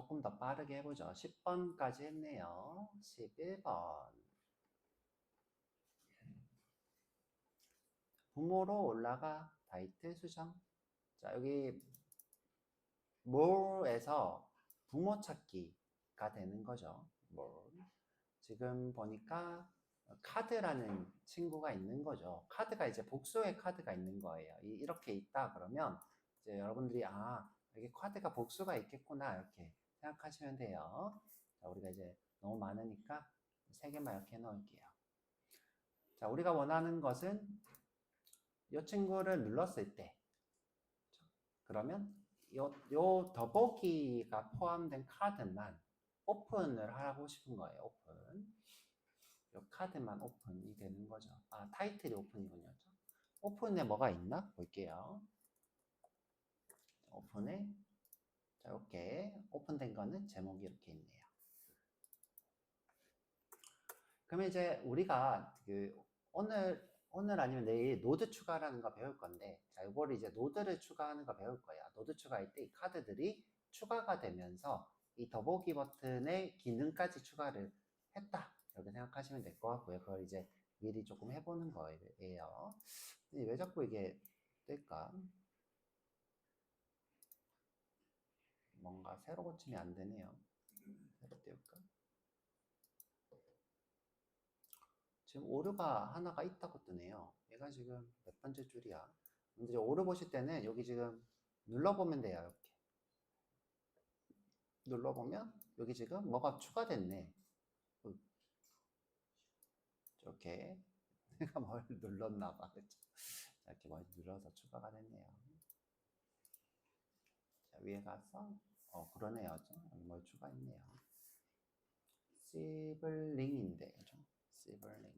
조금 더 빠르게 해보죠. 10번까지 했네요. 11번. 부모로 올라가 다이트 수정. 자, 여기 more에서 부모 찾기가 되는 거죠. more. 지금 보니까 카드라는 친구가 있는 거죠. 카드가 이제 복수의 카드가 있는 거예요. 이렇게 있다 그러면 이제 여러분들이 여기 카드가 복수가 있겠구나 이렇게 생각하시면 돼요. 자, 우리가 이제 너무 많으니까 3개만 이렇게 해놓을게요. 자, 우리가 원하는 것은 이 친구를 눌렀을 때 그러면 요 더보기가 포함된 카드만 오픈을 하고 싶은 거예요. 오픈. 요 카드만 오픈이 되는 거죠. 타이틀이 오픈이군요. 오픈에 뭐가 있나? 볼게요. 오픈에 자, 이렇게 오픈된 거는 제목이 이렇게 있네요. 그러면 이제 우리가 오늘 아니면 내일 노드 추가라는 거 배울 건데, 자, 이거를 이제 노드를 추가하는 거 배울 거예요. 노드 추가할 때 이 카드들이 추가가 되면서 이 더보기 버튼의 기능까지 추가를 했다. 이렇게 생각하시면 될 것 같고요. 그걸 이제 미리 조금 해보는 거예요. 왜 자꾸 이게 뜰까? 뭔가 새로 고침이 안 되네요. 새로 띄울까? 지금 오류가 하나가 있다고 뜨네요. 얘가 지금 몇 번째 줄이야? 근데 이제 오류 보실 때는 여기 지금 눌러보면 돼요. 이렇게 눌러보면 여기 지금 뭐가 추가됐네. 이렇게 내가 뭘 눌렀나 봐. 그렇죠? 이렇게 뭘 눌러서 추가가 됐네요. 자, 위에 가서 그러네요. 여기 뭘 추가했네요. 시블링인데, 그죠? 시블링.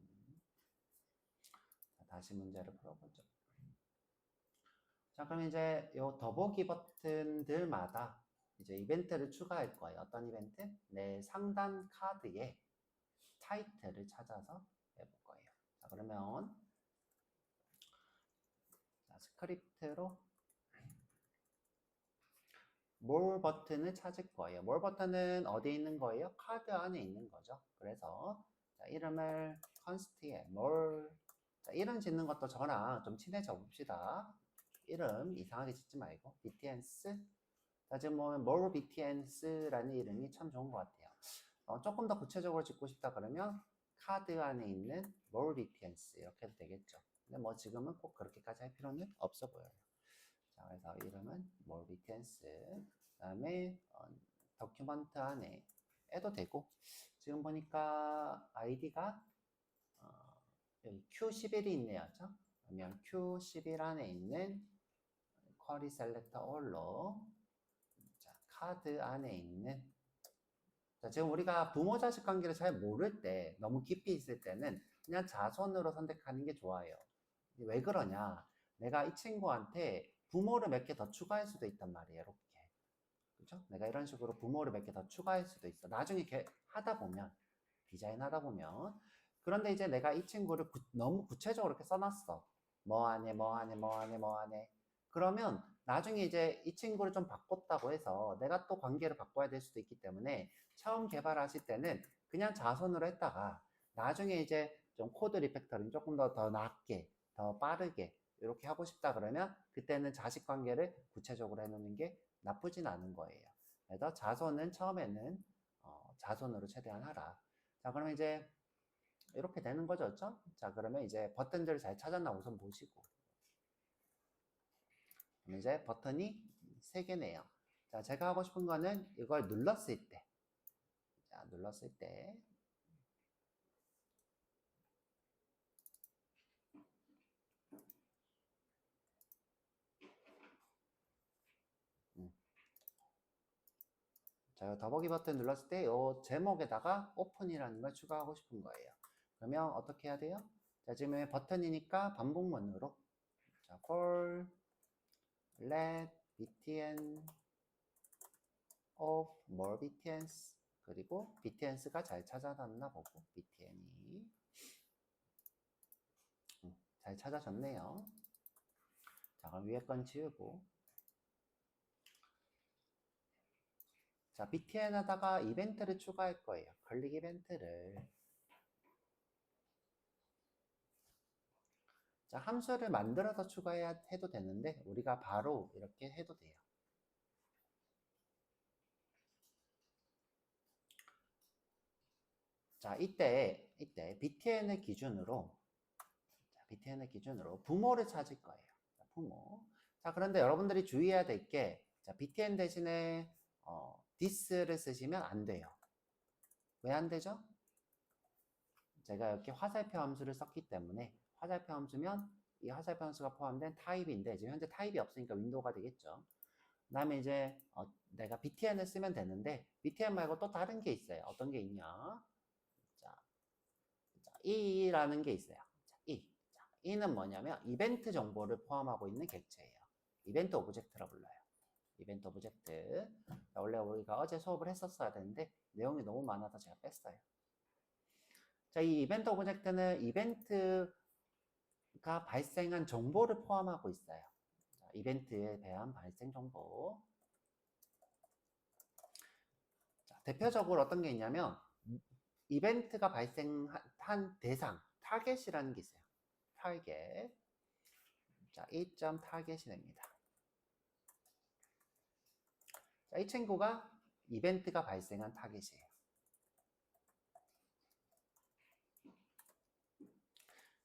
자, 다시 문제를 풀어보죠. 자, 그럼 이제 요 더보기 버튼들마다 이제 이벤트를 추가할 거예요. 어떤 이벤트? 내 상단 카드에 타이틀을 찾아서 해볼 거예요. 자, 그러면 스크립트로 more 버튼을 찾을 거예요. more 버튼은 어디에 있는 거예요? 카드 안에 있는 거죠. 그래서 자, 이름을 const에 more. 자, 이름 짓는 것도 저랑 좀 친해져 봅시다. 이름 이상하게 짓지 말고 btns. 자, 지금 보면 more btns라는 이름이 참 좋은 것 같아요. 조금 더 구체적으로 짓고 싶다 그러면 카드 안에 있는 more btns 이렇게 해도 되겠죠. 근데 뭐 지금은 꼭 그렇게까지 할 필요는 없어 보여요. 자, 그래서 이름은 more btns. 그 다음에 도큐먼트 안에 해도 되고, 지금 보니까 아이디가 여기 Q11이 있네요. 그렇죠? 그러면 Q11 안에 있는 query selector all로 자, 카드 안에 있는 자, 지금 우리가 부모 자식 관계를 잘 모를 때 너무 깊이 있을 때는 그냥 자손으로 선택하는 게 좋아요. 왜 그러냐? 내가 이 친구한테 부모를 몇 개 더 추가할 수도 있단 말이에요. 이렇게. 그죠? 내가 이런 식으로 부모를 몇 개 더 추가할 수도 있어. 나중에 하다 보면, 디자인 하다 보면. 그런데 이제 내가 이 친구를 너무 구체적으로 이렇게 써놨어. 뭐 하네, 뭐 하네, 뭐 하네, 뭐 하네. 그러면 나중에 이제 이 친구를 좀 바꿨다고 해서 내가 또 관계를 바꿔야 될 수도 있기 때문에 처음 개발하실 때는 그냥 자손으로 했다가 나중에 이제 좀 코드 리팩터링 조금 더 낮게, 더 빠르게 이렇게 하고 싶다 그러면 그때는 자식 관계를 구체적으로 해놓는 게 나쁘진 않은 거예요. 그래서 자손은 처음에는 자손으로 최대한 하라. 자, 그러면 이제 이렇게 되는 거죠, 그렇죠? 자, 그러면 이제 버튼들을 잘 찾았나 우선 보시고. 그럼 이제 버튼이 3개네요. 자, 제가 하고 싶은 거는 이걸 눌렀을 때, 자, 눌렀을 때, 자, 더보기 버튼 눌렀을 때 이 제목에다가 오픈이라는 걸 추가하고 싶은 거예요. 그러면 어떻게 해야 돼요? 자, 지금 버튼이니까 반복문으로 자, call let btn of more btns 그리고 btns가 잘 찾아놨나 보고 btn이 잘 찾아졌네요. 자, 그럼 위에 건 지우고 자, btn에다가 이벤트를 추가할 거예요. 클릭 이벤트를. 자, 함수를 만들어서 추가해야 해도 되는데 우리가 바로 이렇게 해도 돼요. 자, 이때 btn을 기준으로 부모를 찾을 거예요. 자, 부모. 자, 그런데 여러분들이 주의해야 될 게, 자, btn 대신에 this를 쓰시면 안 돼요. 왜 안 되죠? 제가 이렇게 화살표 함수를 썼기 때문에 화살표 함수면 이 화살표 함수가 포함된 타입인데 지금 현재 타입이 없으니까 윈도우가 되겠죠. 그 다음에 이제 내가 btn을 쓰면 되는데 btn 말고 또 다른 게 있어요. 어떤 게 있냐? 자, e라는 게 있어요. 자, e는 뭐냐면 이벤트 정보를 포함하고 있는 객체예요. 이벤트 오브젝트라 불러요. 이벤트 오브젝트. 원래 우리가 어제 수업을 했었어야 되는데 내용이 너무 많아서 제가 뺐어요. 자, 이 이벤트 오브젝트는 이벤트가 발생한 정보를 포함하고 있어요. 자, 이벤트에 대한 발생 정보. 자, 대표적으로 어떤 게 있냐면 이벤트가 발생한 대상, 타겟이라는 게 있어요. 타겟. 자, 이점 타겟이 됩니다. 자, 이 친구가 이벤트가 발생한 타겟이에요.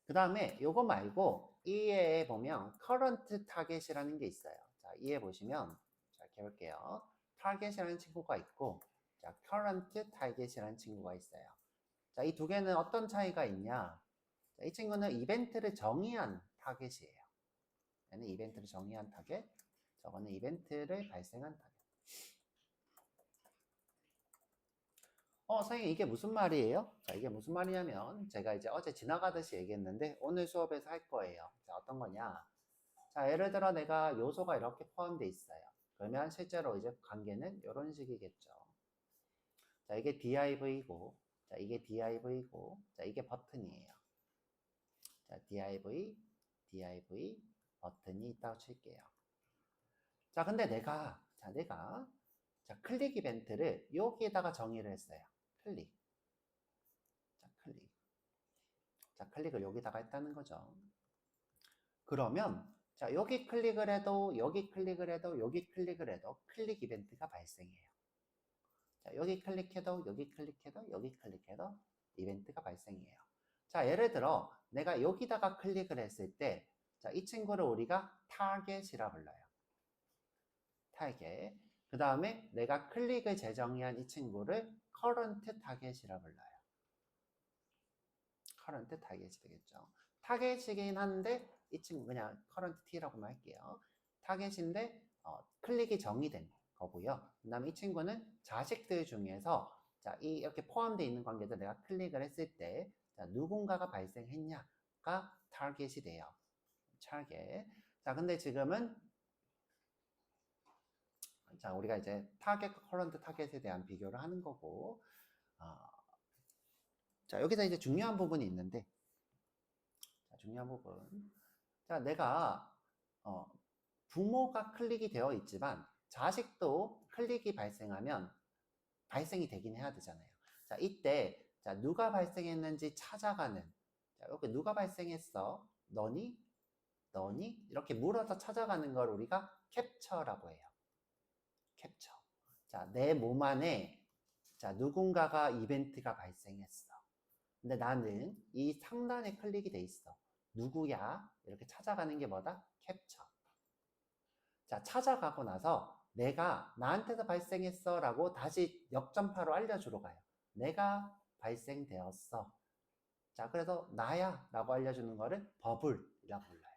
그 다음에 요거 말고 이에 보면 current target이라는 게 있어요. 자, 이에 보시면 자, 이렇게 볼게요. target이라는 친구가 있고 자, current target이라는 친구가 있어요. 자, 이 두 개는 어떤 차이가 있냐? 자, 이 친구는 이벤트를 정의한 타겟이에요. 얘는 이벤트를 정의한 타겟, 저거는 이벤트를 발생한 타겟. 선생님 이게 무슨 말이에요? 자, 이게 무슨 말이냐면 제가 이제 어제 지나가듯이 얘기했는데 오늘 수업에서 할 거예요. 자, 어떤 거냐? 자, 예를 들어 내가 요소가 이렇게 포함되어 있어요. 그러면 실제로 이제 관계는 이런 식이겠죠. 자, 이게 div고, 자, 이게 div고, 자, 이게 버튼이에요. 자, div, 버튼이 있다고 칠게요. 자, 근데 내가 클릭 이벤트를 여기에다가 정의를 했어요. 클릭. 자, 클릭. 자, 클릭을 여기다가 했다는 거죠. 그러면 자, 여기 클릭을 해도 여기 클릭을 해도 여기 클릭을 해도 클릭 이벤트가 발생해요. 자, 여기 클릭해도 여기 클릭해도 여기 클릭해도 이벤트가 발생해요. 자, 예를 들어 내가 여기다가 클릭을 했을 때 자, 이 친구를 우리가 타겟이라 불러요. 타겟. 그 다음에 내가 클릭을 재정의한 이 친구를 current 타겟이라 불러요. current 타겟이 되겠죠. 타겟이긴 한데 이 친구 그냥 current t라고만 할게요. 타겟인데 클릭이 정의된 거고요. 그 다음에 이 친구는 자식들 중에서 자, 이렇게 포함되어 있는 관계들 내가 클릭을 했을 때 자, 누군가가 발생했냐가 타겟이 돼요. 타겟. 자, 근데 지금은 자, 우리가 이제 타겟과 커런트 타겟에 대한 비교를 하는 거고 자, 여기서 이제 중요한 부분이 있는데 자, 중요한 부분. 자, 내가 부모가 클릭이 되어 있지만 자식도 클릭이 발생하면 발생이 되긴 해야 되잖아요. 자, 이때 자, 누가 발생했는지 찾아가는 자, 이렇게 누가 발생했어? 너니? 이렇게 물어서 찾아가는 걸 우리가 캡처라고 해요. 캡처. 자, 내 몸 안에 자, 누군가가 이벤트가 발생했어. 근데 나는 이 상단에 클릭이 돼 있어. 누구야? 이렇게 찾아가는 게 뭐다? 캡처. 자, 찾아가고 나서 내가 나한테서 발생했어 라고 다시 역전파로 알려주러 가요. 내가 발생되었어. 자, 그래서 나야 라고 알려주는 거를 버블이라고 불러요.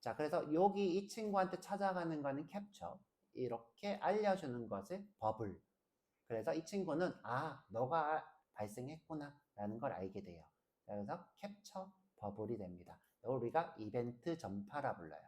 자, 그래서 여기 이 친구한테 찾아가는 거는 캡처. 이렇게 알려주는 것을 버블. 그래서 이 친구는 너가 발생했구나 라는 걸 알게 돼요. 그래서 캡처 버블이 됩니다. 이걸 우리가 이벤트 전파라 불러요.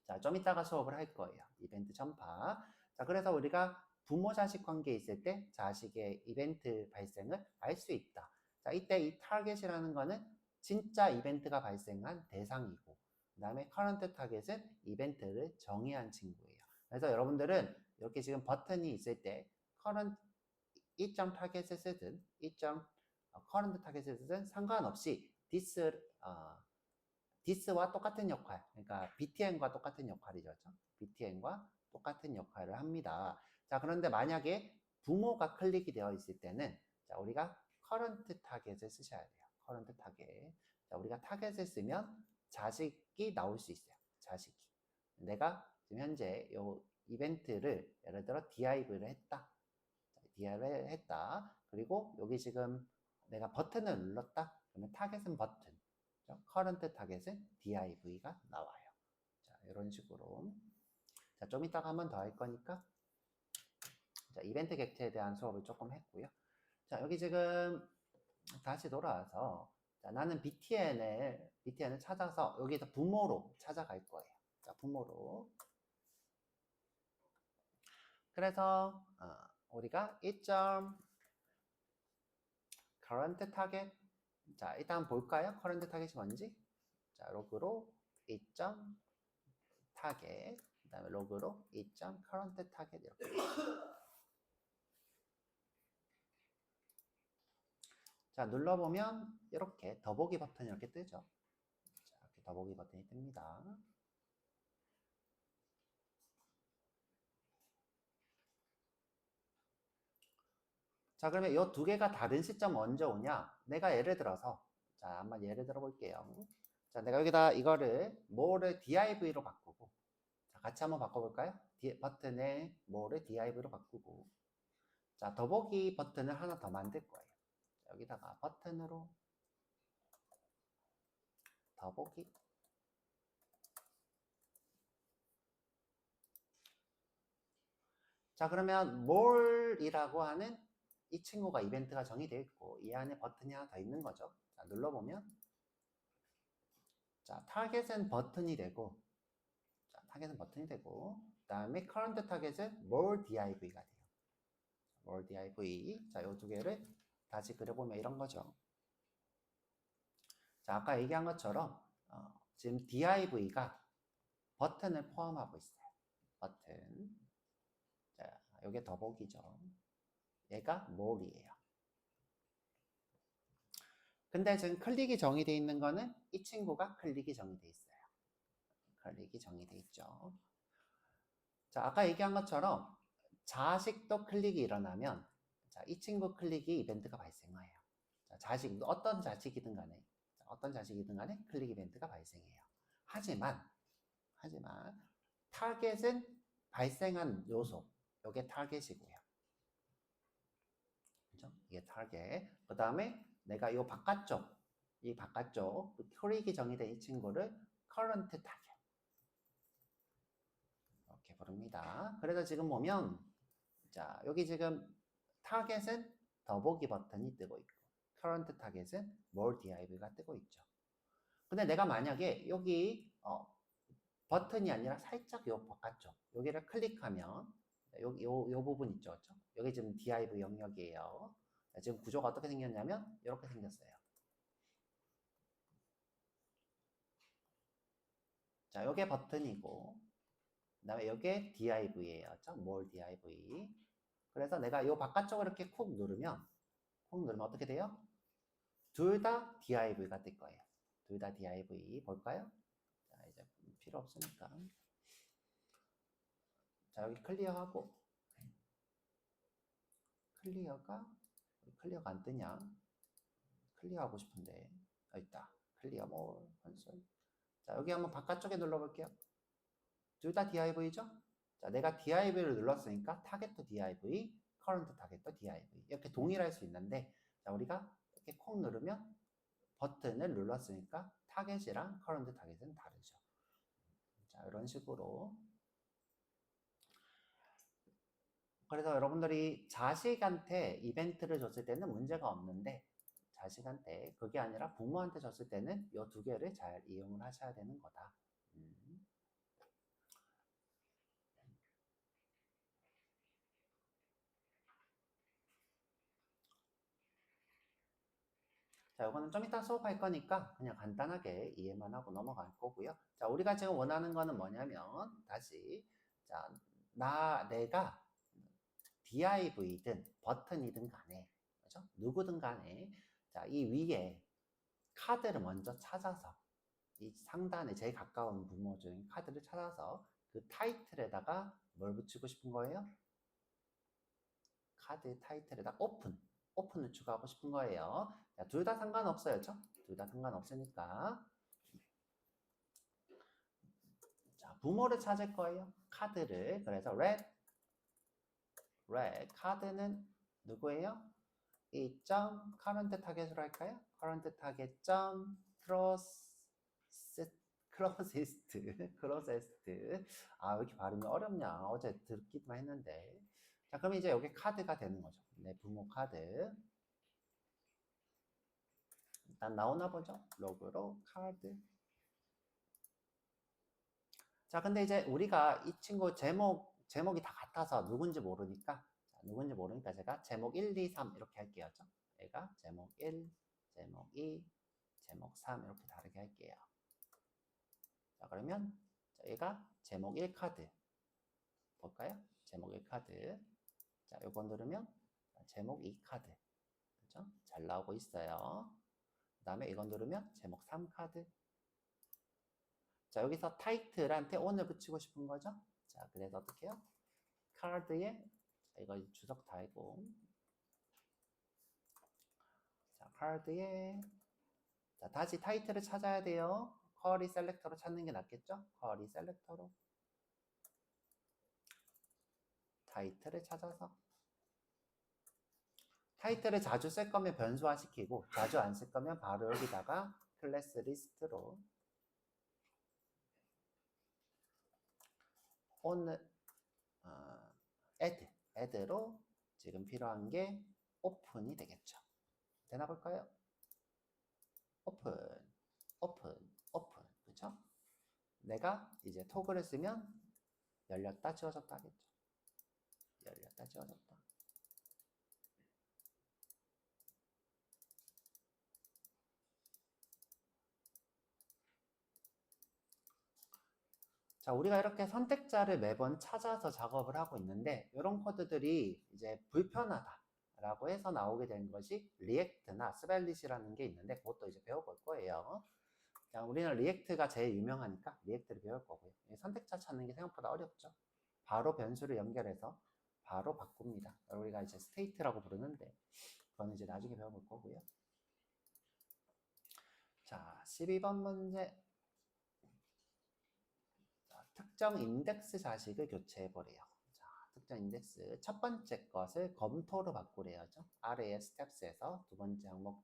자, 좀 이따가 수업을 할 거예요. 이벤트 전파. 자, 그래서 우리가 부모 자식 관계에 있을 때 자식의 이벤트 발생을 알 수 있다. 자, 이때 이 타겟이라는 거는 진짜 이벤트가 발생한 대상이고 그 다음에 current 타겟은 이벤트를 정의한 친구예요. 그래서 여러분들은 이렇게 지금 버튼이 있을 때 current 이점 타겟을 쓰든 current 타겟을 쓰든 상관없이 this와 똑같은 역할, 그러니까 btn과 똑같은 역할이죠. btn과 똑같은 역할을 합니다. 자, 그런데 만약에 부모가 클릭이 되어 있을 때는 자, 우리가 current 타겟을 쓰셔야 돼요. current 타겟. 자, 우리가 타겟을 쓰면 자식이 나올 수 있어요. 자식이. 내가 지금 현재 요 이벤트를 예를 들어 div를 했다. div를 했다. 그리고 여기 지금 내가 버튼을 눌렀다. 그러면 타겟은 버튼. current 타겟은 div가 나와요. 자, 이런 식으로. 자, 좀 이따가 한 번 더 할 거니까. 자, 이벤트 객체에 대한 수업을 조금 했고요. 자, 여기 지금 다시 돌아와서 자, 나는 btn을 찾아서 여기서 부모로 찾아갈 거예요. 자, 부모로. 그래서 우리가 current target. 자, 일단 볼까요? current target이 뭔지. 자, 로그로 target. 그다음에 로그로 current target 이렇게. 자, 눌러보면 이렇게 더보기 버튼이 이렇게 뜨죠. 자, 이렇게 더보기 버튼이 뜹니다. 자, 그러면 이 두 개가 다른 시점 언제 오냐? 내가 예를 들어서, 자, 한번 예를 들어 볼게요. 자, 내가 여기다 이거를 뭐를 div로 바꾸고, 자, 같이 한번 바꿔볼까요? 버튼에 뭐를 div로 바꾸고, 자, 더보기 버튼을 하나 더 만들 거예요. 자, 여기다가 버튼으로 더보기. 자, 그러면 more이라고 하는 이 친구가 이벤트가 정의되어 있고 이 안에 버튼이 하나 더 있는 거죠. 자, 눌러보면 자, 타겟은 버튼이 되고 자, 타겟은 버튼이 되고 그다음에 current 타겟은 more div가 돼요. more div. 자, 요 두 개를 다시 그려보면 이런 거죠. 자, 아까 얘기한 것처럼 지금 div가 버튼을 포함하고 있어요. 버튼. 자, 요게 더보기죠. 얘가 more이에요. 근데 지금 클릭이 정의되어 있는 거는 이 친구가 클릭이 정의되어 있어요. 클릭이 정의되어 있죠. 자, 아까 얘기한 것처럼 자식도 클릭이 일어나면 자, 이 친구 클릭이 이벤트가 발생해요. 자, 자식, 어떤 자식이든 간에 클릭 이벤트가 발생해요. 하지만 타겟은 발생한 요소, 이게 타겟이고요. 그죠? 이게 타겟. 그 다음에 내가 이 바깥쪽 클릭이 정의된 이 친구를 current 타겟 이렇게 부릅니다. 그래서 지금 보면 자, 여기 지금 타겟은 더보기 버튼이 뜨고 있고 current 타겟은 more div가 뜨고 있죠. 근데 내가 만약에 여기 버튼이 아니라 살짝 요 바깥쪽 여기를 클릭하면 여기 요 부분 있죠, 그렇죠? 여기 지금 div 영역이에요. 자, 지금 구조가 어떻게 생겼냐면 이렇게 생겼어요. 자, 요게 버튼이고 그다음에 요게 div예요, 그렇죠? more div. 그래서 내가 요 바깥쪽을 이렇게 콕 누르면 어떻게 돼요? 둘 다 div가 뜰 거예요. 둘 다 div 볼까요? 자, 이제 필요 없으니까. 자, 여기 클리어하고 클리어가 안 뜨냐? 클리어하고 싶은데 있다. 클리어 뭐 콘솔. 자, 여기 한번 바깥쪽에 눌러볼게요. 둘 다 div죠? 자, 내가 div를 눌렀으니까 타겟도 div, current 타겟도 div 이렇게 동일할 수 있는데 자, 우리가 이렇게 콕 누르면 버튼을 눌렀으니까 타겟이랑 current 타겟은 다르죠. 자, 이런 식으로. 그래서 여러분들이 자식한테 이벤트를 줬을 때는 문제가 없는데 자식한테 그게 아니라 부모한테 줬을 때는 이 두 개를 잘 이용을 하셔야 되는 거다. 자, 이거는 좀 이따 수업할 거니까 그냥 간단하게 이해만 하고 넘어갈 거고요. 자, 우리가 지금 원하는 거는 뭐냐면 다시 자, 내가 div든 버튼이든 간에, 그죠? 누구든 간에, 자, 이 위에 카드를 먼저 찾아서, 이 상단에 제일 가까운 부모 중에 카드를 찾아서 그 타이틀에다가 뭘 붙이고 싶은 거예요? 카드 타이틀에다 오픈을 추가하고 싶은 거예요. 둘 다 상관없어요. 둘 다 상관없으니까. 자, 부모를 찾을 거예요. 카드를. 그래서 red 카드는 누구예요? 이 점 current 타겟으로 할까요? current 타겟 점 closest. 아, 왜 이렇게 발음이 어렵냐? 어제 듣기만 했는데. 자, 그럼 이제 여기 카드가 되는 거죠. 네, 부모 카드. 일단 나오나 보죠? 로그로 카드. 자, 근데 이제 우리가 이 친구 제목이 다 같아서 누군지 모르니까, 제가 제목 1, 2, 3 이렇게 할게요. 얘가 제목 1, 제목 2, 제목 3 이렇게 다르게 할게요. 자, 그러면 얘가 제목 1 카드. 볼까요? 제목 1 카드. 자, 요거 누르면 제목 2 카드. 그죠? 잘 나오고 있어요. 그 다음에 이건 누르면 제목 3 카드. 자, 여기서 타이틀한테 on을 붙이고 싶은 거죠? 자, 그래서 어떻게 해요? 카드에, 이거 주석 달고. 자, 카드에, 자, 다시 타이틀을 찾아야 돼요. 쿼리 셀렉터로 찾는 게 낫겠죠? 쿼리 셀렉터로. 타이틀을 찾아서. 타이틀을 자주 쓸 거면 변수화 시키고, 자주 안 쓸 거면 바로 여기다가 클래스 리스트로 on, add로 지금 필요한 게 오픈이 되겠죠. 되나 볼까요? 오픈. 그쵸? 내가 이제 토글을 쓰면 열렸다, 지워졌다 하겠죠. 열렸다, 지워졌다. 자, 우리가 이렇게 선택자를 매번 찾아서 작업을 하고 있는데, 이런 코드들이 이제 불편하다라고 해서 나오게 된 것이 리액트나 스벨릿이라는 게 있는데, 그것도 이제 배워볼 거예요. 자, 우리는 리액트가 제일 유명하니까 리액트를 배울 거고요. 선택자 찾는 게 생각보다 어렵죠. 바로 변수를 연결해서 바로 바꿉니다. 우리가 이제 스테이트라고 부르는데, 그건 이제 나중에 배워볼 거고요. 자, 12번 문제. 특정 인덱스 자식을 교체해보래요. 자, 특정 인덱스 첫 번째 것을 검토로 바꾸래야죠. 아래의 스텝스에서 두 번째 항목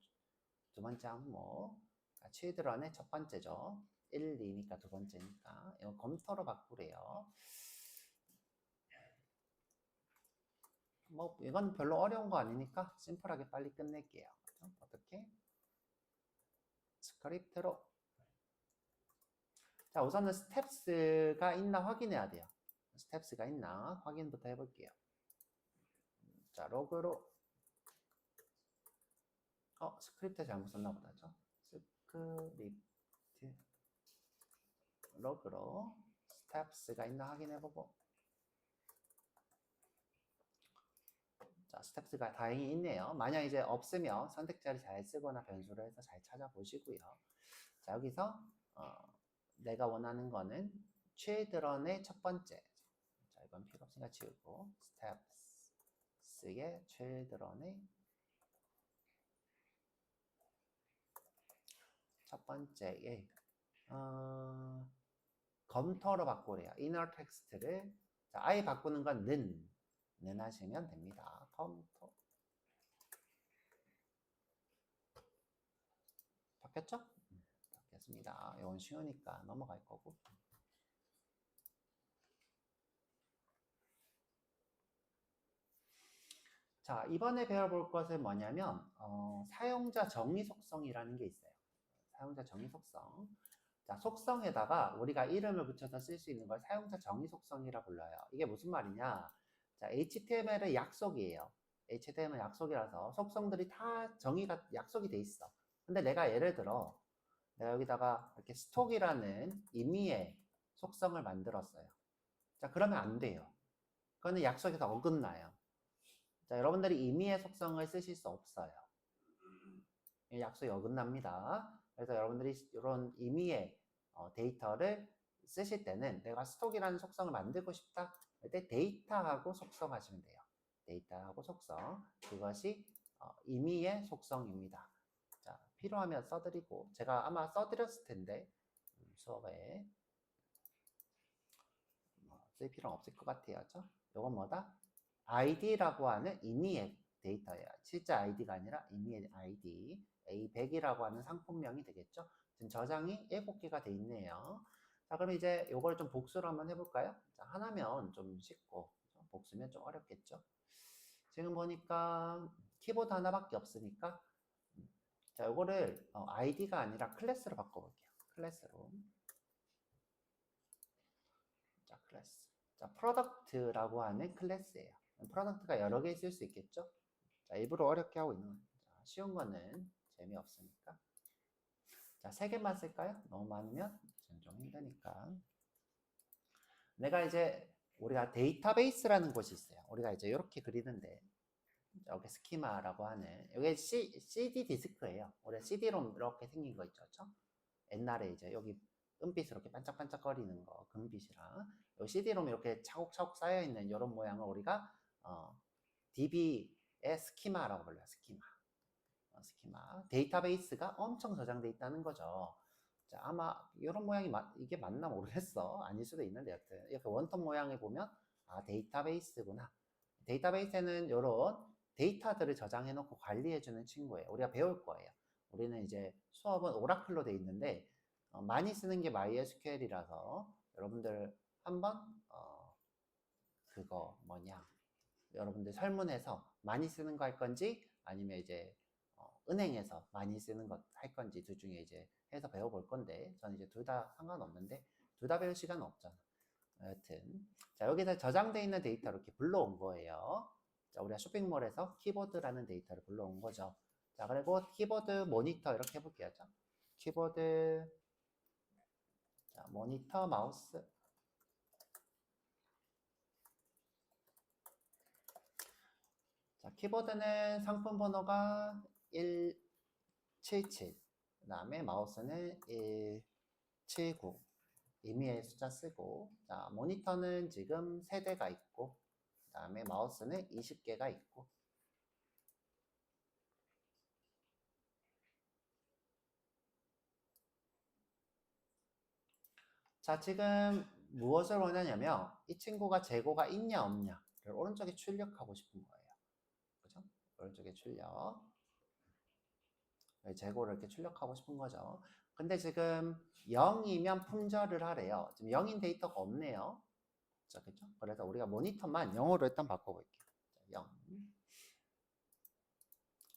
children의 첫 번째죠. 1, 2니까 두 번째니까 이거 검토로 바꾸래요. 뭐 이건 별로 어려운 거 아니니까 심플하게 빨리 끝낼게요. 어떻게? 스크립트로. 자, 우선은 스텝스가 있나 확인해야 돼요. 스텝스가 있나 확인부터 해볼게요. 자, 로그로. 스크립트 잘못 썼나 보다죠. 스크립트 로그로 스텝스가 있나 확인해보고. 자, 스텝스가 다행히 있네요. 만약 이제 없으면 선택자를 잘 쓰거나 변수를 해서 잘 찾아보시고요. 자, 여기서 내가 원하는 거는 children의 첫 번째. 자, 이건 필요 없으니까 지우고 스텝스의 children의 첫 번째에 검토로 바꾸래요. inner text를. 자, 아예 바꾸는 건 는 하시면 됩니다. 검토. 바뀌었죠? 바뀌었습니다. 이건 쉬우니까 넘어갈 거고. 자, 이번에 배워볼 것은 뭐냐면 사용자 정의 속성이라는 게 있어요. 사용자 정의 속성. 자, 속성에다가 우리가 이름을 붙여서 쓸 수 있는 걸 사용자 정의 속성이라 불러요. 이게 무슨 말이냐? 자, HTML은 약속이에요. HTML은 약속이라서 속성들이 다 정의가 약속이 돼 있어. 근데 내가 예를 들어 내가 여기다가 이렇게 스톡이라는 임의의 속성을 만들었어요. 자, 그러면 안 돼요. 그거는 약속에서 어긋나요. 자, 여러분들이 임의의 속성을 쓰실 수 없어요. 약속이 어긋납니다. 그래서 여러분들이 이런 임의의 데이터를 쓰실 때는 내가 스톡이라는 속성을 만들고 싶다 할 때 데이터하고 속성 하시면 돼요. 데이터하고 속성, 그것이 임의의 속성입니다. 자, 필요하면 써드리고, 제가 아마 써드렸을 텐데 수업에 쓸 필요는 없을 것 같아요. 그렇죠? 이건 뭐다? id라고 하는 임의의 데이터예요. 실제 id가 아니라 임의의 id, A100이라고 하는 상품명이 되겠죠. 지금 저장이 7개가 돼 있네요. 자, 그럼 이제 이걸 좀 복수를 한번 해볼까요? 자, 하나면 좀 쉽고 복수면 좀 어렵겠죠. 지금 보니까 키보드 하나밖에 없으니까 자, 요거를 id가 아니라 클래스로 바꿔볼게요. 클래스로. 자, 클래스. 자, 프로덕트라고 하는 클래스예요. 프로덕트가 여러 개 있을 수 있겠죠? 자, 일부러 어렵게 하고 있는 거예요. 자, 쉬운 거는 재미없으니까. 자, 3개만 쓸까요? 너무 많으면 좀 힘드니까. 내가 이제 우리가 데이터베이스라는 곳이 있어요. 우리가 이제 이렇게 그리는데 여기 스키마라고 하는 이게 CD 디스크예요. 우리 CD롬 이렇게 생긴 거 있죠, 그렇죠? 옛날에 이제 여기 은빛으로 이렇게 반짝반짝거리는 거, 금빛이랑 요 CD롬 이렇게 차곡차곡 쌓여 있는 이런 모양을 우리가 DB의 스키마라고 불러요. 스키마. 데이터베이스가 엄청 저장돼 있다는 거죠. 자, 아마 이런 모양이 이게 맞나 모르겠어. 아닐 수도 있는데 여튼 이렇게 원톱 모양을 보면 데이터베이스구나. 데이터베이스에는 이런 데이터들을 저장해 놓고 관리해 주는 친구예요. 우리가 배울 거예요. 우리는 이제 수업은 오라클로 돼 있는데 많이 쓰는 게 MySQL이라서 여러분들 한번 그거 뭐냐 여러분들 설문에서 많이 쓰는 거 할 건지 아니면 이제 은행에서 많이 쓰는 것 할 건지 둘 중에 이제 해서 배워볼 건데 저는 이제 둘 다 상관없는데 둘 다 배울 시간은 없잖아. 여튼 자, 여기서 저장되어 있는 데이터를 이렇게 불러온 거예요. 자, 우리가 쇼핑몰에서 키보드라는 데이터를 불러온 거죠. 자, 그리고 키보드 모니터 이렇게 해볼게요. 자, 키보드 자, 모니터 마우스 자, 키보드는 상품 번호가 177 그 다음에 마우스는 179 임의의 숫자 쓰고 자, 모니터는 지금 3대가 있고 그 다음에 마우스는 20개가 있고 자, 지금 무엇을 원하냐면 이 친구가 재고가 있냐 없냐를 오른쪽에 출력하고 싶은 거예요. 그죠? 오른쪽에 출력 재고를 이렇게 출력하고 싶은 거죠. 근데 지금 0이면 품절을 하래요. 지금 0인 데이터가 없네요. 자, 그죠? 그래서 우리가 모니터만 0으로 일단 바꿔볼게요. 자, 0.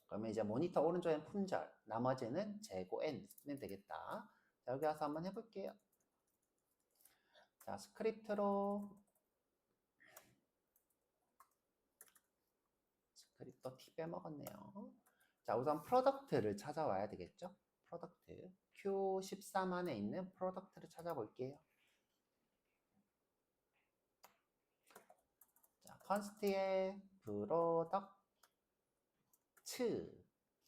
그러면 이제 모니터 오른쪽엔 품절, 나머지는 재고 n는 되겠다. 자, 여기 와서 한번 해볼게요. 자, 스크립트로 스크립트 T 빼먹었네요. 자, 우선 프로덕트를 찾아와야 되겠죠? 프로덕트 Q13 안에 있는 프로덕트를 찾아볼게요. 자, 컨스트의 프로덕트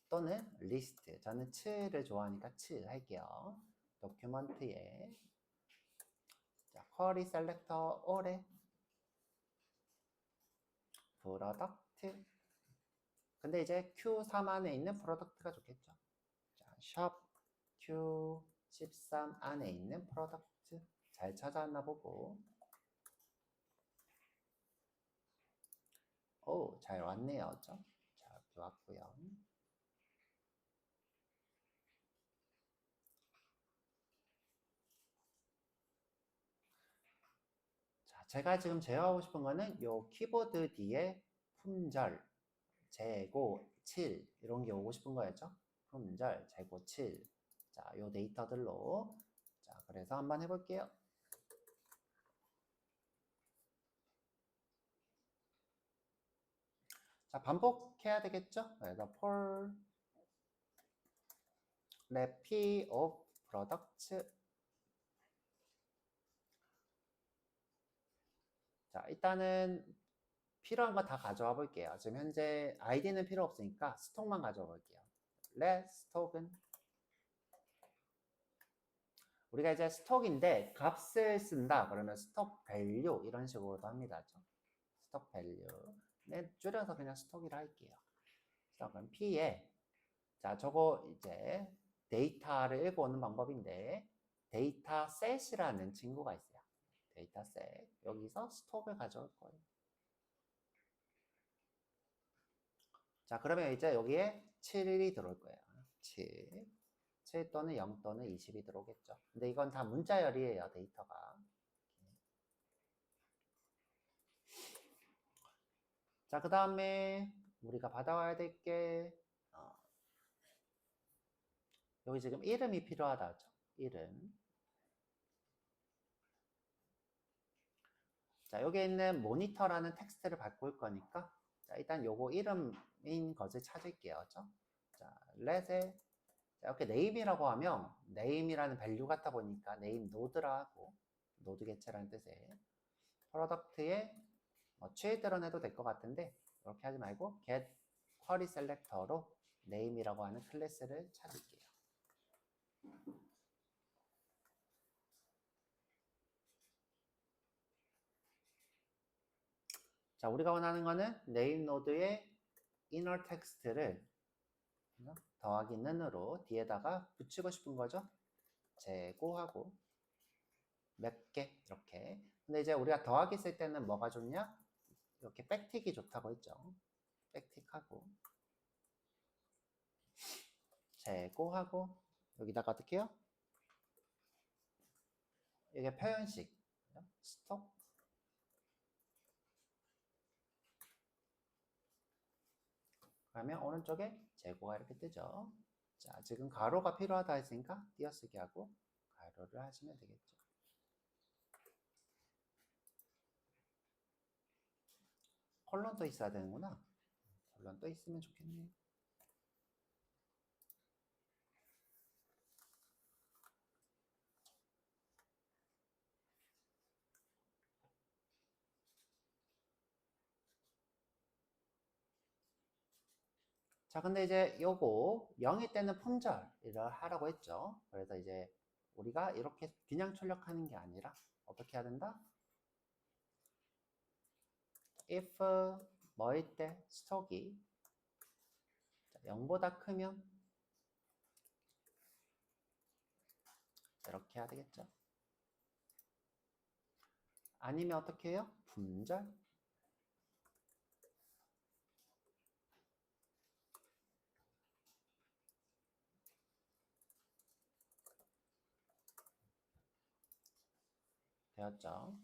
또는 리스트. 저는 츠를 좋아하니까 츠 할게요. 도큐먼트에 자, 쿼리 셀렉터 all에 프로덕트 근데 이제 Q3 안에 있는 프로덕트가 좋겠죠. 자, 샵 Q13 안에 있는 프로덕트 잘 찾아왔나 보고 오, 잘 왔네요. 자, 이렇게 왔고요. 자, 제가 지금 제어하고 싶은 거는 요 키보드 뒤에 품절, 재고, 7 이런 게 오고 싶은 거였죠. 품절, 재고, 7 자, 요 데이터들로 자, 그래서 한번 해볼게요. 자, 반복해야 되겠죠? 그래서 for repeat of products 자, 일단은 필요한 거 다 가져와 볼게요. 지금 현재 아이디는 필요 없으니까 스톡만 가져와 볼게요. let 스톡은 우리가 이제 스톡인데 값을 쓴다 그러면 스톡 밸류 이런 식으로도 합니다. 스톡 밸류. 네, 줄여서 그냥 스톡이라 할게요. 자, 그럼 P에 자, 저거 이제 데이터를 읽어오는 방법인데 데이터 셋이라는 친구가 있어요. 데이터 셋. 여기서 스톡을 가져올 거예요. 자, 그러면 이제 여기에 7이 들어올 거예요. 7 또는 0 또는 20이 들어오겠죠. 근데 이건 다 문자열이에요, 데이터가. 자, 그 다음에 우리가 받아와야 될 게, 여기 지금 이름이 필요하다죠. 이름. 자, 여기 있는 모니터라는 텍스트를 바꿀 거니까, 자, 일단 요거 이름인 것을 찾을게요. 자, let에, 이렇게 name이라고 하면, name이라는 밸류 같다 보니까 name node라 하고, 노드 개체라는 뜻의 프로덕트에 취드런 해도 될 것 같은데, 이렇게 하지 말고, get query selector로 name이라고 하는 클래스를 찾을게요. 자, 우리가 원하는 거는 name 노드의 inner 텍스트를 더하기 는으로 뒤에다가 붙이고 싶은 거죠. 제고하고 몇 개 이렇게. 근데 이제 우리가 더하기 쓸 때는 뭐가 좋냐? 이렇게 백틱이 좋다고 했죠. 백틱하고 제고하고 여기다가 어떻게 해요? 이게 표현식 스톡 그러면 오른쪽에 제고가 이렇게 뜨죠. 자, 지금 가로가 필요하다 했으니까 띄어쓰기 하고 가로를 하시면 되겠죠. 콜론도 있어야 되는구나. 콜론도 있으면 좋겠네요. 자, 근데 이제 요거 0일 때는 품절을 하라고 했죠. 그래서 이제 우리가 이렇게 그냥 출력하는 게 아니라 어떻게 해야 된다? if 뭐일 때 스톡이 0보다 크면 이렇게 해야 되겠죠. 아니면 어떻게 해요? 품절. 되었죠.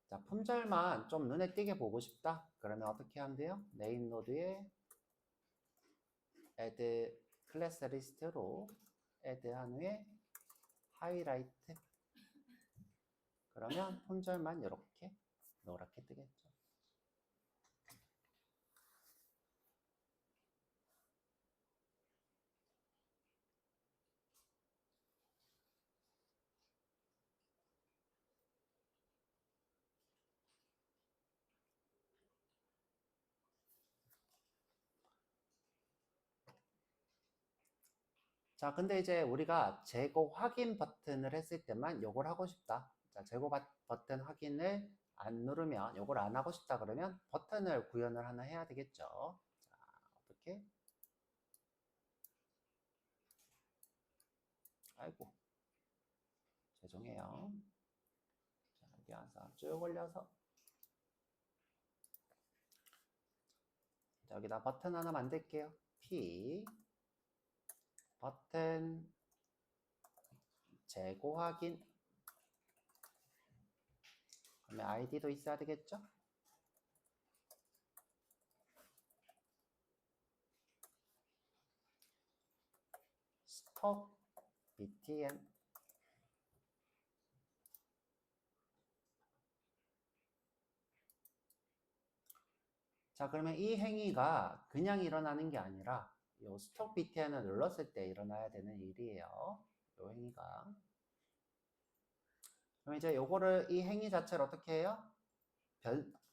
자, 품절만 좀 눈에 띄게 보고 싶다. 그러면 어떻게 하면 돼요? 네임 노드에 add 클래스 리스트로 add 한 후에 하이라이트. 그러면 품절만 이렇게 노랗게 뜨겠죠. 자, 근데 이제 우리가 재고 확인 버튼을 했을 때만 요걸 하고 싶다. 자, 재고 버튼 확인을 안 누르면 요걸 안 하고 싶다 그러면 버튼을 구현을 하나 해야 되겠죠. 자, 어떻게? 아이고, 죄송해요. 자, 여기 와서 쭉 올려서 자, 여기다 버튼 하나 만들게요. P 버튼 재고 확인 그러면 아이디도 있어야 되겠죠? 스톡 btn 자, 그러면 이 행위가 그냥 일어나는 게 아니라 이 스톡 btn을 눌렀을 때 일어나야 되는 일이에요. 요 행위가. 그럼 이제 요거를 이 행위 자체를 어떻게 해요?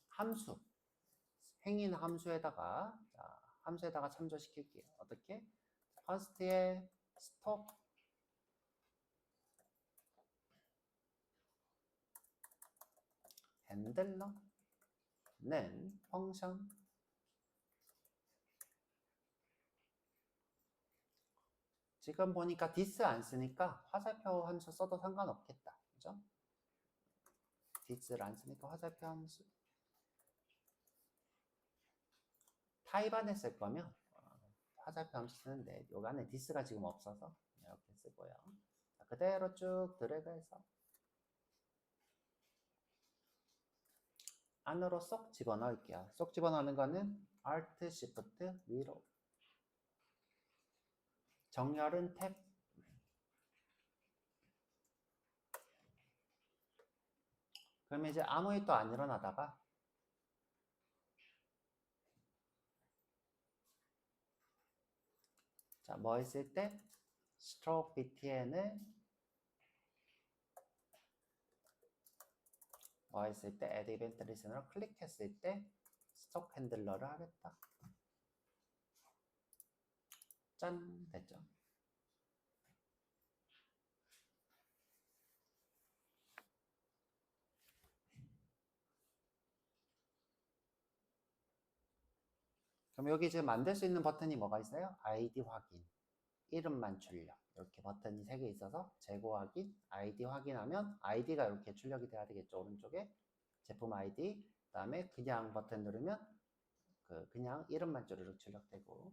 함수. 행위는 함수에다가, 자, 함수에다가 참조시킬게요. 어떻게? const의 stop 핸들러는 펑션 지금 보니까 this 안 쓰니까 화살표 함수 써도 상관없겠다. 그죠? this를 안 쓰니까 화살표 함수. 타입 안에 쓸 거면 화살표 함수 쓰는데 요 안에 this가 지금 없어서 이렇게 쓰고요. 자, 그대로 쭉 드래그해서 안으로 쏙 집어넣을게요. 쏙 집어넣는 거는 Alt Shift 위로. 정렬은 탭. 그러면 이제 아무 일도 안 일어나다가 자, 뭐 했을 때 stroke btn을 뭐 했을 때 add event listener 클릭했을 때 스톡 핸들러를 하겠다. 짠! 됐죠? 그럼 여기 지금 만들 수 있는 버튼이 뭐가 있어요? ID 확인, 이름만 출력. 이렇게 버튼이 3개 있어서 재고 확인, ID 확인하면 ID가 이렇게 출력이 돼야 되겠죠. 오른쪽에 제품 ID, 그 다음에 그냥 버튼 누르면 그냥 이름만 쭈르륵 출력되고.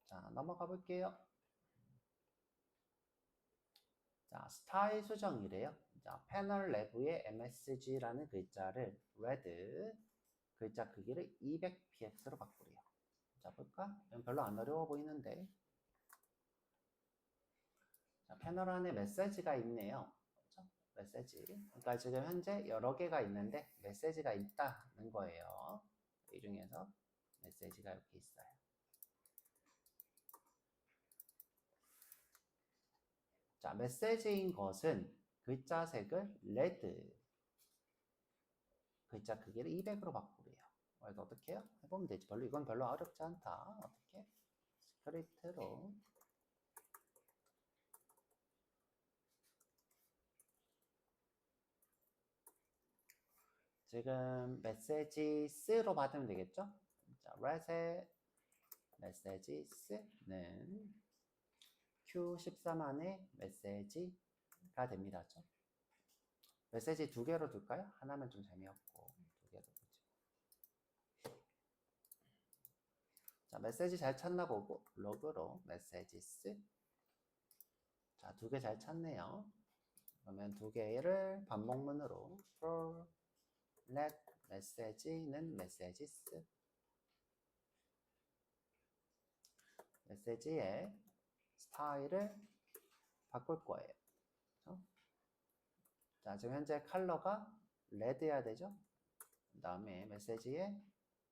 자, 넘어가 볼게요. 자, 스타일 수정이래요. 자, 패널 내부의 MSG라는 글자를 red 글자 크기를 200px로 바꾸래요. 자, 볼까? 별로 안 어려워 보이는데. 자, 패널 안에 메시지가 있네요. 그렇죠? 메시지. 그러니까 지금 현재 여러 개가 있는데 메시지가 있다는 거예요. 이 중에서 메시지가 이렇게 있어요. 자, 메시지인 것은 글자 색을 레드, 글자 크기를 200으로 바꾸래요. 그래서 어떻게 해요? 해보면 되지. 이건 별로 어렵지 않다. 어떻게? 스크립트로 지금 메시지 스로 받으면 되겠죠? 자, reset 메시지 스는 Q13 안에 메시지가 됩니다. 그렇죠? 메시지 2개로 둘까요? 하나면 좀 재미없고 2개로 두죠. 자, 메시지 잘 찾나 보고 로그로 메시지스. 자, 2개 잘 찾네요. 그러면 2개를 반복문으로 for let 메시지는 메시지스. 메시지의 스타일을 바꿀 거예요. 그렇죠? 자, 지금 현재 컬러가 레드여야 되죠? 그 다음에 메시지의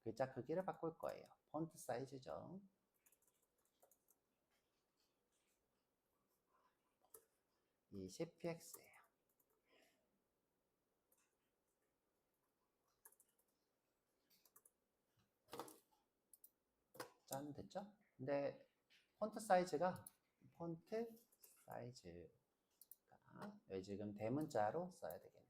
글자 크기를 바꿀 거예요. 폰트 사이즈죠. 20px예요. 짠, 됐죠? 근데 폰트 사이즈가 여기 지금 대문자로 써야 되겠네요.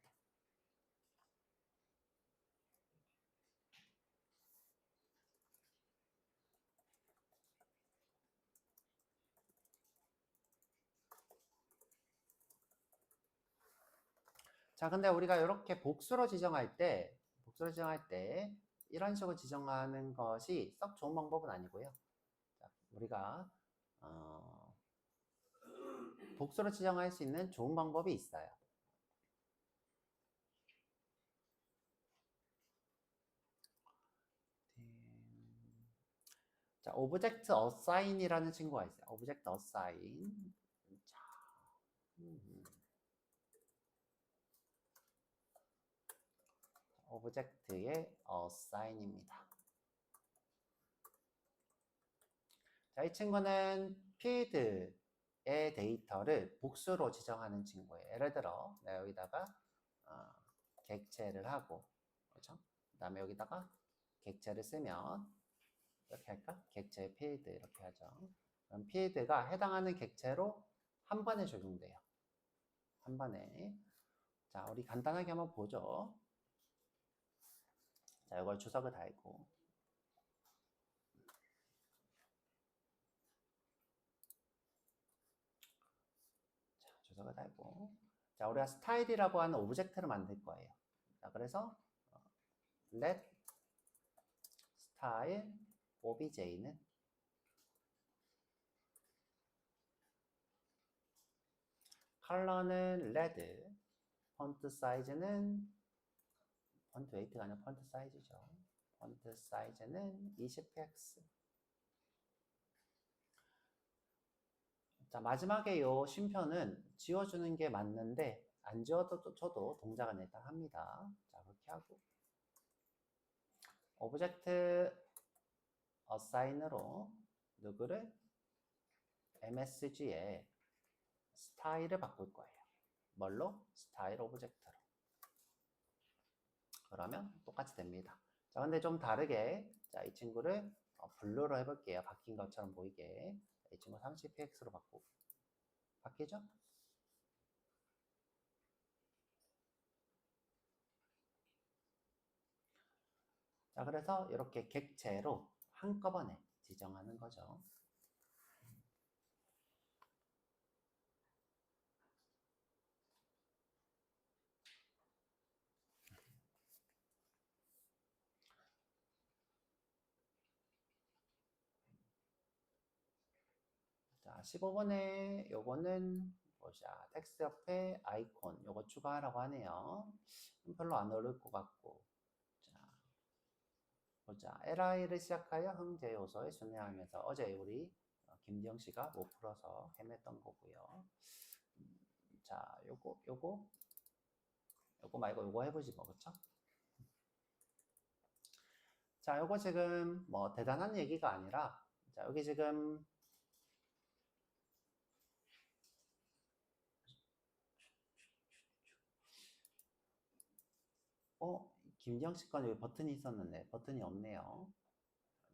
자, 근데 우리가 이렇게 복수로 지정할 때 이런 식으로 지정하는 것이 썩 좋은 방법은 아니고요. 자, 우리가 복수로 지정할 수 있는 좋은 방법이 있어요. 자, object assign이라는 친구가 있어요. object assign. 자, 오브젝트의 assign입니다. 자, 이 친구는 field의 데이터를 복수로 지정하는 친구예요. 예를 들어 내가 여기다가 객체를 하고, 그렇죠? 그 다음에 여기다가 객체를 쓰면 이렇게 할까? 객체 필드 이렇게 하죠. 그럼 필드가 해당하는 객체로 한 번에 적용돼요. 한 번에. 자, 우리 간단하게 한번 보죠. 자, 이걸 주석을 달고. 자, 주석을 달고. 자, 우리가 스타일이라고 하는 오브젝트를 만들 거예요. 자, 그래서 let style obj는 컬러는 레드, 폰트 사이즈는 폰트 웨이트가 아니라 폰트 사이즈죠. 폰트 사이즈는 20px. 자, 마지막에 요 쉼표는 지워주는 게 맞는데 안 지워도 저도 동작은 일단 합니다. 자, 그렇게 하고 오브젝트 assign으로 누구를 MSG에 스타일을 바꿀 거예요. 뭘로? 스타일 오브젝트로. 그러면 똑같이 됩니다. 자, 근데 좀 다르게, 자, 이 친구를 블루로 해볼게요. 바뀐 것처럼 보이게. 이 친구 30px로 바꾸고. 바뀌죠? 자, 그래서 이렇게 객체로 한꺼번에 지정하는 거죠. 자, 15번에 요거는 보자. 텍스트 옆에 아이콘 요거 추가하라고 하네요. 별로 안 어려울 것 같고. 자, 보자. li를 시작하여 형제 요소에 순회하면서 어제 우리 김지영 씨가 못 풀어서 헤맸던 거고요. 자, 요거 말고 요거 해보지 뭐, 그쵸? 자, 요거 지금 뭐 대단한 얘기가 아니라, 자, 여기 지금 김지영 씨 건 여기 버튼이 있었는데 버튼이 없네요.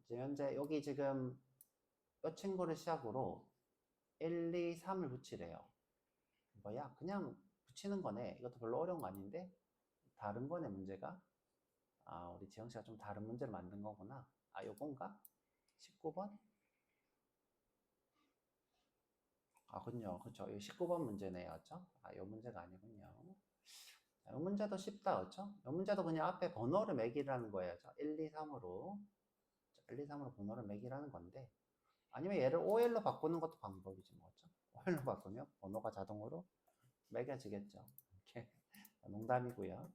지금 현재 여기 지금 이 친구를 시작으로 1, 2, 3을 붙이래요. 뭐야? 그냥 붙이는 거네. 이것도 별로 어려운 거 아닌데? 다른 거네, 문제가. 아, 우리 지영 씨가 좀 다른 문제를 만든 거구나. 아, 요건가? 19번? 아, 그렇죠. 그렇죠. 이 19번 문제네요. 그렇죠? 아, 요 문제가 아니군요. 자, 요 문제도 쉽다. 그렇죠? 요 문제도 그냥 앞에 번호를 매기라는 거예요. 1, 2, 3으로. 1, 2, 3으로 번호를 매기라는 건데. 아니면 얘를 OL로 바꾸는 것도 방법이지 뭐죠. OL로 바꾸면 번호가 자동으로 매겨지겠죠. 이렇게 농담이고요.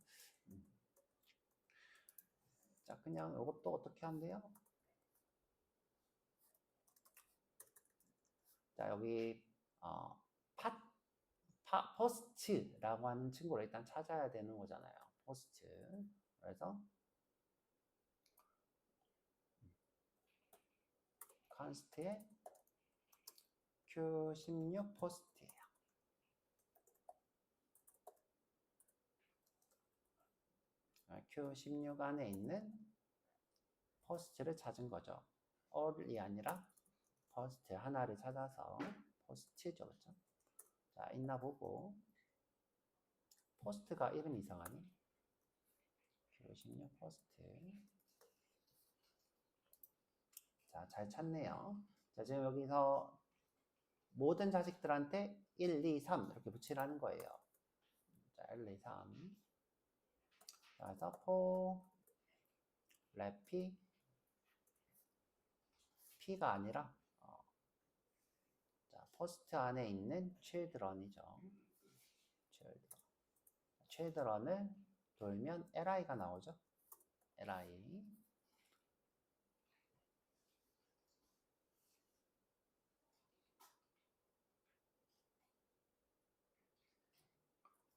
자, 그냥 이것도 어떻게 한대요? 자, 여기 포스트라고 하는 친구를 일단 찾아야 되는 거잖아요. 포스트. 그래서 const의 Q16 포스트예요. Q16 안에 있는 포스트를 찾은 거죠. all이 아니라 포스트 하나를 찾아서 포스트죠, 그렇죠? 자, 있나 보고 포스트가 이름이 이상하니? Q16 포스트. 자, 잘 찾네요. 자, 지금 여기서 모든 자식들한테 1, 2, 3 이렇게 붙이라는 거예요. 자, 1, 2, 3. 자, 그래서 for 래피 P가 아니라 자, 포스트 안에 있는 children이죠. children을 돌면 li가 나오죠. li.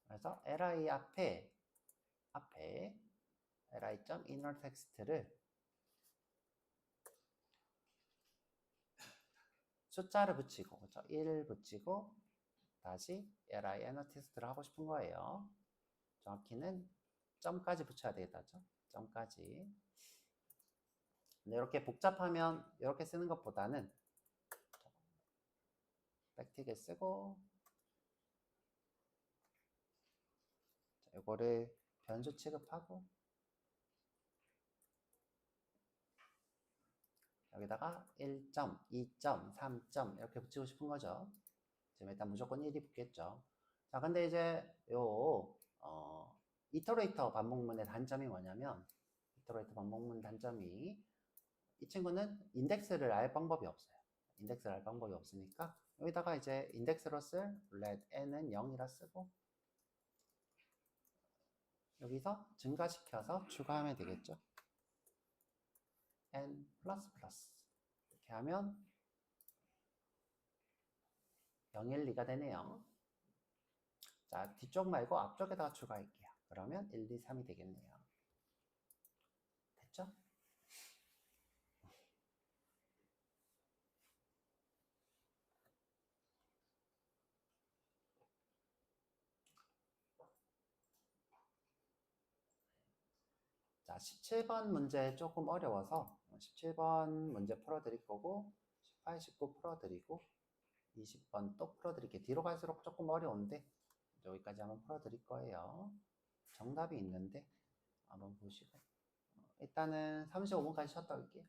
그래서 li 앞에 li.inner 텍스트를 숫자를 붙이고, 그렇죠? 1 붙이고 다시 li inner 텍스트를 하고 싶은 거예요. 정확히는 점까지 붙여야 되겠다죠? 점까지. 근데 이렇게 복잡하면 이렇게 쓰는 것보다는 백티그 쓰고, 이거를 변수 취급하고, 여기다가 1점, 2점, 3점 이렇게 붙이고 싶은 거죠. 지금 일단 무조건 1이 붙겠죠. 자, 근데 이제 이터레이터 반복문의 단점이 뭐냐면, 이터레이터 반복문 단점이, 이 친구는 인덱스를 알 방법이 없어요. 인덱스를 알 방법이 없으니까 여기다가 이제 인덱스로 쓸 let n은 0이라 쓰고, 여기서 증가시켜서 추가하면 되겠죠. n 플러스 플러스 이렇게 하면 0, 1, 2가 되네요. 자, 뒤쪽 말고 앞쪽에다가 추가할게요. 그러면 1, 2, 3이 되겠네요. 됐죠? 자, 17번 문제 조금 어려워서 17번 문제 풀어드릴 거고, 18, 19 풀어드리고, 20번 또 풀어드릴게요. 뒤로 갈수록 조금 어려운데 여기까지 한번 풀어드릴 거예요. 정답이 있는데 한번 보시고, 일단은 35분까지 쉬었다 올게요.